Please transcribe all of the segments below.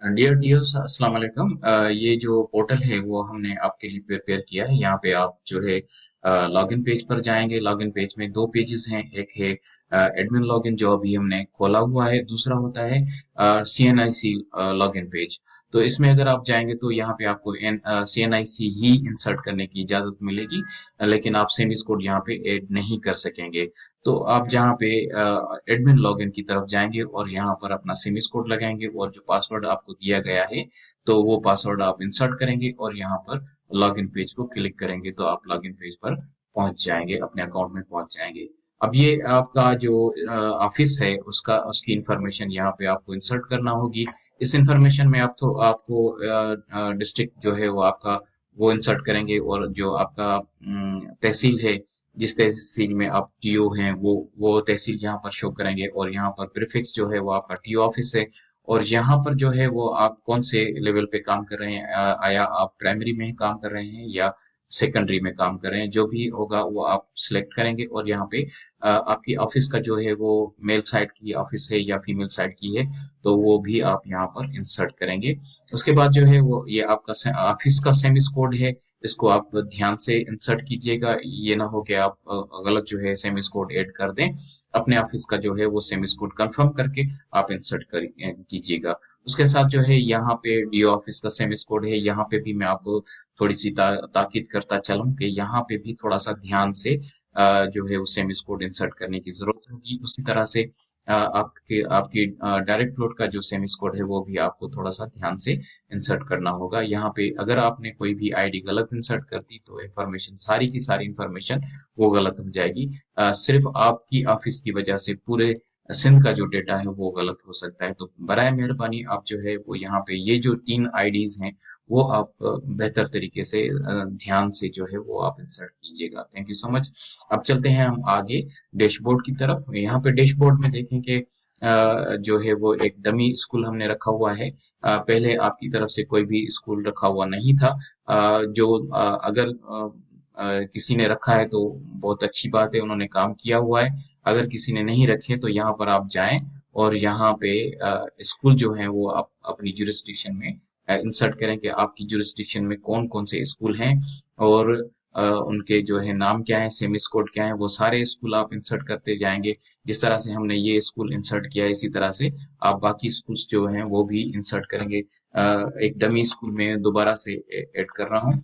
Dear dears अस्सलाम वालेकुम। ये जो पोर्टल है वो हमने आपके लिए प्रिपेयर किया है। यहाँ पे आप जो है लॉगिन पेज पर जाएंगे। लॉगिन पेज में दो पेजेस हैं। एक है एडमिन लॉगिन जो अभी हमने खोला हुआ है, दूसरा होता है CNIC लॉगिन पेज। तो इसमें अगर आप जाएंगे तो यहाँ पे आपको CNIC ही इंसर्ट करने की इजाजत मिलेगी, लेकिन आप सेमिस कोड यहाँ पे ऐड नहीं कर सकेंगे। तो आप जहाँ पे एडमिन लॉगिन की तरफ जाएंगे और यहाँ पर अपना सेमिस कोड लगाएंगे और जो पासवर्ड आपको दिया गया है तो वो पासवर्ड आप इंसर्ट करेंगे और यहाँ पर लॉगिन पेज को क्लिक करेंगे तो आप लॉगिन पेज पर पहुंच जाएंगे, अपने अकाउंट में पहुंच जाएंगे। अब ये आपका जो ऑफिस है उसका उसकी इंफॉर्मेशन यहाँ पे आपको इंसर्ट करना होगी। इस इंफॉर्मेशन में आप तो आपको डिस्ट्रिक्ट जो है वो आपका वो इंसर्ट करेंगे, और जो आपका तहसील है, जिस तहसील में आप टीओ हैं, वो तहसील यहाँ पर शो करेंगे। और यहाँ पर प्रीफिक्स जो है वो आपका टीओ ऑफिस है। और यहाँ पर जो है वो आप कौन से लेवल पे काम कर रहे हैं, आया आप प्राइमरी में काम कर रहे हैं या सेकेंडरी में काम कर रहे हैं, जो भी होगा वो आप सिलेक्ट करेंगे। और यहाँ पे आपकी ऑफिस का जो है वो मेल साइड की ऑफिस है या फीमेल साइड की है, तो वो भी आप यहाँ पर इंसर्ट करेंगे। उसके बाद जो है वो ये आपका ऑफिस का सेमिस कोड है, इसको आप ध्यान से इंसर्ट कीजिएगा। ये ना हो कि आप गलत जो है सेमिस कोड ऐड कर दें। अपने ऑफिस का जो है वो सेमिस कोड कंफर्म करके आप इंसर्ट कर कीजिएगा। उसके साथ जो है यहाँ पे डीओ ऑफिस का सेमिस कोड है। यहाँ पे भी मैं आपको थोड़ी सी ताकीद करता चलूं कि यहाँ पे भी थोड़ा सा ध्यान से जो है उस सेमिस कोड इंसर्ट करने की जरूरत होगी। उसी तरह से आपके आपकी डायरेक्ट फ्लोट का जो सेमिस कोड है वो भी आपको थोड़ा सा ध्यान से इंसर्ट करना होगा। यहाँ पे अगर आपने कोई भी आईडी गलत इंसर्ट कर दी तो इंफॉर्मेशन, सारी की सारी इंफॉर्मेशन वो गलत हो जाएगी। सिर्फ आपकी ऑफिस की वजह से पूरे सिंध का जो डेटा है वो गलत हो सकता है। तो बराए मेहरबानी आप जो है वो यहाँ पे ये जो 3 आईडीज हैं वो आप बेहतर तरीके से ध्यान से जो है वो आप इंसर्ट कीजिएगा। Thank you so much. अब चलते हैं हम आगे डैशबोर्ड की तरफ। यहाँ पे डैशबोर्ड में देखें कि जो है वो एक डमी स्कूल हमने रखा हुआ है। पहले आपकी तरफ से कोई भी स्कूल रखा हुआ नहीं था। अगर किसी ने रखा है तो बहुत अच्छी बात है, उन्होंने काम किया हुआ है। अगर किसी ने नहीं रखे तो यहाँ पर आप जाएं और यहाँ पे स्कूल जो है वो आप अपनी जुरिस्डिक्शन में इंसर्ट करें कि आपकी जुरिस्डिक्शन में कौन कौन से स्कूल हैं, और उनके जो है नाम क्या है, सेमिस कोड क्या है, वो सारे स्कूल आप इंसर्ट करते जाएंगे। जिस तरह से हमने ये स्कूल इंसर्ट किया है इसी तरह से आप बाकी स्कूल्स जो हैं वो भी इंसर्ट करेंगे। एक डमी स्कूल में दोबारा से ऐड कर रहा हूँ।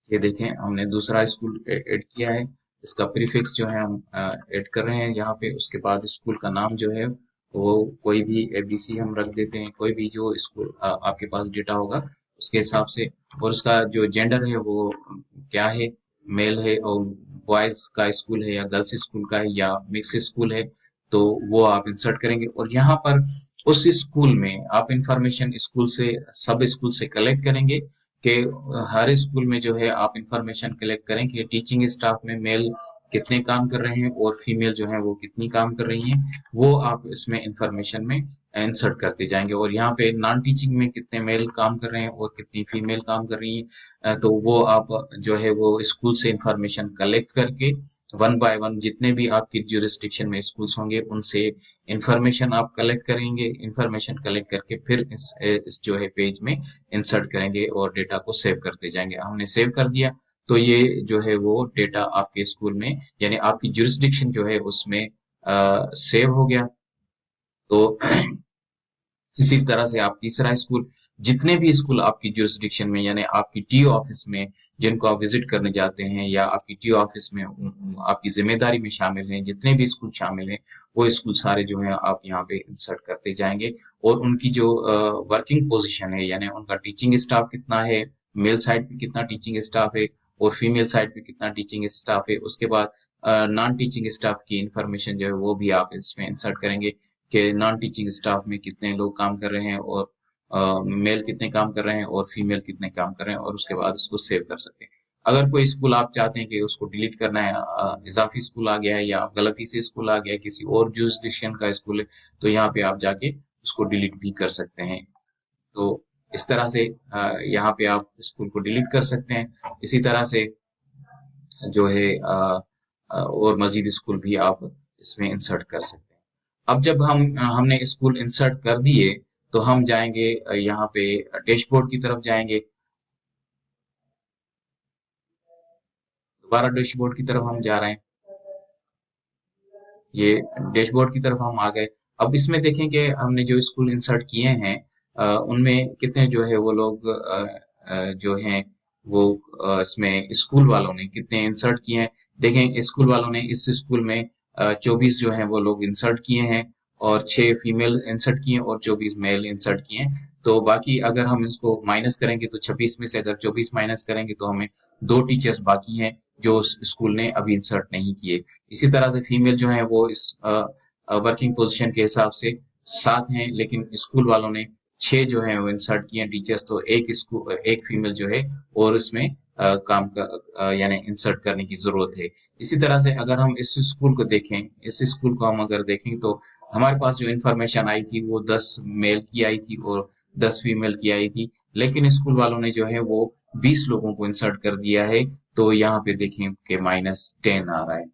ये देखें हमने दूसरा स्कूल ऐड किया है। इसका प्रीफिक्स जो है हम ऐड कर रहे हैं यहाँ पे। उसके बाद स्कूल का नाम जो है वो कोई भी ABC हम रख देते हैं, कोई भी जो स्कूल आपके पास डेटा होगा उसके हिसाब से। और उसका जो जेंडर है वो क्या है, मेल है, और बॉयज का स्कूल है या गर्ल्स स्कूल का है या मिक्स स्कूल है, तो वो आप इंसर्ट करेंगे। और यहाँ पर उस स्कूल में आप इंफॉर्मेशन स्कूल से, सब स्कूल से कलेक्ट करेंगे कि हर स्कूल में जो है आप इंफॉर्मेशन कलेक्ट करें कि टीचिंग स्टाफ में मेल कितने काम कर रहे हैं और फीमेल जो है वो कितनी काम कर रही हैं। वो आप इसमें इंफॉर्मेशन में इंसर्ट करते जाएंगे। और यहाँ पे नॉन टीचिंग में कितने मेल काम कर रहे हैं और कितनी फीमेल काम कर रही हैं, तो वो आप जो है वो स्कूल से इंफॉर्मेशन कलेक्ट करके वन बाय वन जितने भी आपकी ज्यूरिस्डिक्शन में स्कूल्स होंगे उनसे इंफॉर्मेशन आप कलेक्ट करेंगे। इंफॉर्मेशन कलेक्ट करके फिर इस जो है पेज में इंसर्ट करेंगे और डेटा को सेव करते जाएंगे। हमने सेव कर दिया तो ये जो है वो डेटा आपके स्कूल में, यानी आपकी जुरिस्डिक्शन जो है उसमें सेव हो गया। तो इसी तरह से आप तीसरा स्कूल, जितने भी स्कूल आपकी जुरिस्डिक्शन में यानी आपकी टीओ ऑफिस में जिनको आप विजिट करने जाते हैं या आपकी टीओ ऑफिस में आपकी जिम्मेदारी में शामिल हैं, जितने भी स्कूल शामिल हैं वो स्कूल सारे जो है आप यहाँ पे इंसर्ट करते जाएंगे। और उनकी जो वर्किंग पोजीशन है यानी उनका टीचिंग स्टाफ कितना है, मेल साइड पे कितना टीचिंग स्टाफ है और फीमेल साइड पे कितना टीचिंग स्टाफ है। उसके बाद नॉन टीचिंग स्टाफ की इंफॉर्मेशन जो है वो भी आप इसमें इंसर्ट करेंगे कि नॉन टीचिंग स्टाफ में कितने लोग काम कर रहे हैं और मेल कितने काम कर रहे हैं और फीमेल कितने काम कर रहे हैं, और उसके बाद उसको सेव कर सकते हैं। अगर कोई स्कूल आप चाहते हैं कि उसको डिलीट करना है, इजाफी स्कूल आ गया है या गलती से स्कूल आ गया है, किसी और जुरिस्डिक्शन का स्कूल है, तो यहाँ पे आप जाके उसको डिलीट भी कर सकते हैं। तो इस तरह से यहाँ पे आप स्कूल को डिलीट कर सकते हैं। इसी तरह से जो है और मजीद स्कूल भी आप इसमें इंसर्ट कर सकते हैं। अब जब हमने स्कूल इंसर्ट कर दिए तो हम जाएंगे यहाँ पे डैशबोर्ड की तरफ जाएंगे। दोबारा डैशबोर्ड की तरफ हम जा रहे हैं। ये डैशबोर्ड की तरफ हम आ गए। अब इसमें देखें कि हमने जो स्कूल इंसर्ट किए हैं उनमें कितने जो है वो लोग जो हैं वो इसमें स्कूल वालों ने कितने इंसर्ट किए हैं। देखें स्कूल वालों ने इस स्कूल में 24 जो है वो लोग इंसर्ट किए हैं और 6 फीमेल इंसर्ट किए हैं और 24 मेल इंसर्ट किए हैं। तो बाकी अगर हम इसको माइनस करेंगे तो 26 में से अगर 24 माइनस करेंगे तो हमें 2 टीचर्स बाकी हैं जो उस स्कूल ने अभी इंसर्ट नहीं किए। इसी तरह से फीमेल जो है वो इस वर्किंग पोजीशन के हिसाब से 7 हैं, लेकिन स्कूल वालों ने 6 जो है वो इंसर्ट किए हैं टीचर्स। तो एक फीमेल जो है और इसमें काम का यानी इंसर्ट करने की जरूरत है। इसी तरह से अगर हम इस स्कूल को देखें, इस स्कूल को हम अगर देखें तो हमारे पास जो इंफॉर्मेशन आई थी वो 10 मेल की आई थी और 10 फीमेल की आई थी, लेकिन स्कूल वालों ने जो है वो 20 लोगों को इंसर्ट कर दिया है। तो यहाँ पे देखें कि -10 आ रहा है।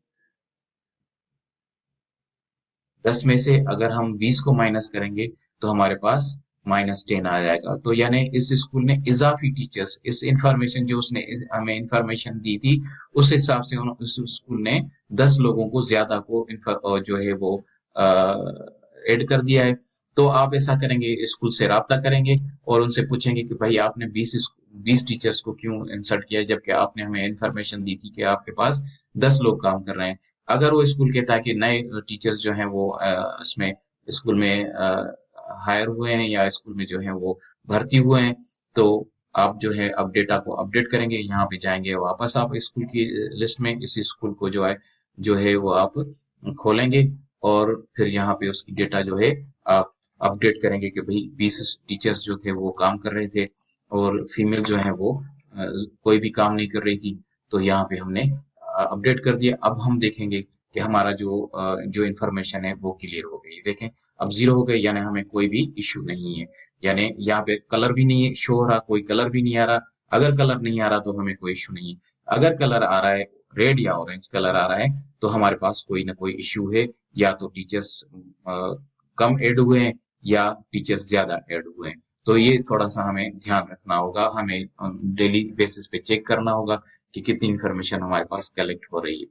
10 में से अगर हम 20 को माइनस करेंगे तो हमारे पास -10 आ जाएगा। तो यानी इस स्कूल ने इजाफी टीचर्स, इस इंफॉर्मेशन जो उसने हमें इंफॉर्मेशन दी थी उस हिसाब से उस स्कूल ने 10 लोगों को ज्यादा को जो है वो ऐड कर दिया है। तो आप ऐसा करेंगे, स्कूल से राब्ता करेंगे और उनसे पूछेंगे कि भाई आपने 20 टीचर्स को क्यों इंसर्ट किया जबकि आपने हमें इंफॉर्मेशन दी थी कि आपके पास 10 लोग काम कर रहे हैं। अगर वो स्कूल कहता है कि नए टीचर्स जो हैं वो इसमें स्कूल में हायर हुए हैं या स्कूल में जो है वो भर्ती हुए हैं, तो आप जो है अब डेटा को अपडेट करेंगे। यहाँ पे जाएंगे वापस आप स्कूल की लिस्ट में, इस स्कूल को जो है वो आप खोलेंगे और फिर यहाँ पे उसकी डेटा जो है आप अपडेट करेंगे कि भाई 20 टीचर्स जो थे वो काम कर रहे थे और फीमेल जो है वो कोई भी काम नहीं कर रही थी। तो यहाँ पे हमने अपडेट कर दिया। अब हम देखेंगे कि हमारा जो इंफॉर्मेशन है वो क्लियर हो गई। देखें अब 0 हो गए, यानी हमें कोई भी इश्यू नहीं है। यानी यहाँ पे कलर भी नहीं शो हो रहा, कोई कलर भी नहीं आ रहा। अगर कलर नहीं आ रहा तो हमें कोई इश्यू नहीं है। अगर कलर आ रहा है, रेड या ऑरेंज कलर आ रहा है, तो हमारे पास कोई ना कोई इश्यू है। या तो टीचर्स कम ऐड हुए हैं या टीचर्स ज्यादा ऐड हुए हैं। तो ये थोड़ा सा हमें ध्यान रखना होगा, हमें डेली बेसिस पे चेक करना होगा कि कितनी इंफॉर्मेशन हमारे पास कलेक्ट हो रही है।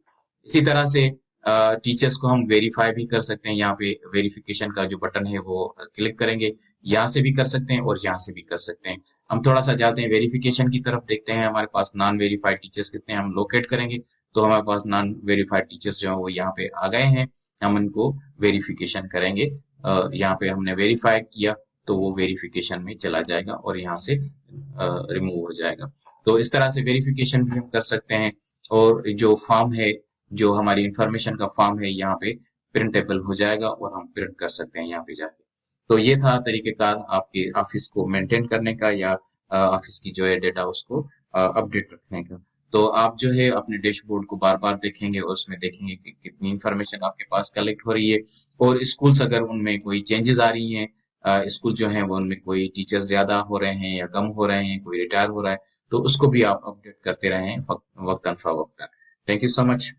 इसी तरह से टीचर्स को हम वेरीफाई भी कर सकते हैं। यहाँ पे वेरिफिकेशन का जो बटन है वो क्लिक करेंगे, यहाँ से भी कर सकते हैं और यहाँ से भी कर सकते हैं। हम थोड़ा सा जाते हैं वेरिफिकेशन की तरफ, देखते हैं हमारे पास नॉन वेरीफाइड टीचर्स कितने हैं। हम लोकेट करेंगे तो हमारे पास नॉन वेरीफाइड टीचर्स जो है वो यहाँ पे आ गए हैं। हम इनको वेरिफिकेशन करेंगे। यहाँ पे हमने वेरीफाई किया तो वो वेरिफिकेशन में चला जाएगा और यहाँ से रिमूव हो जाएगा। तो इस तरह से वेरिफिकेशन भी हम कर सकते हैं। और जो फॉर्म है, जो हमारी इंफॉर्मेशन का फॉर्म है, यहाँ पे प्रिंटेबल हो जाएगा और हम प्रिंट कर सकते हैं यहाँ पे जाके। तो ये था तरीकेकार आपके ऑफिस को मेंटेन करने का या ऑफिस की जो है डेटा उसको अपडेट रखने का। तो आप जो है अपने डैशबोर्ड को बार बार देखेंगे और उसमें देखेंगे कि कितनी इंफॉर्मेशन आपके पास कलेक्ट हो रही है। और स्कूल्स अगर उनमें कोई चेंजेस आ रही हैं, स्कूल जो है वो उनमें कोई टीचर्स ज्यादा हो रहे हैं या कम हो रहे हैं, कोई रिटायर हो रहा है, तो उसको भी आप अपडेट करते रहें वक्तन फवक्तन। Thank you so much.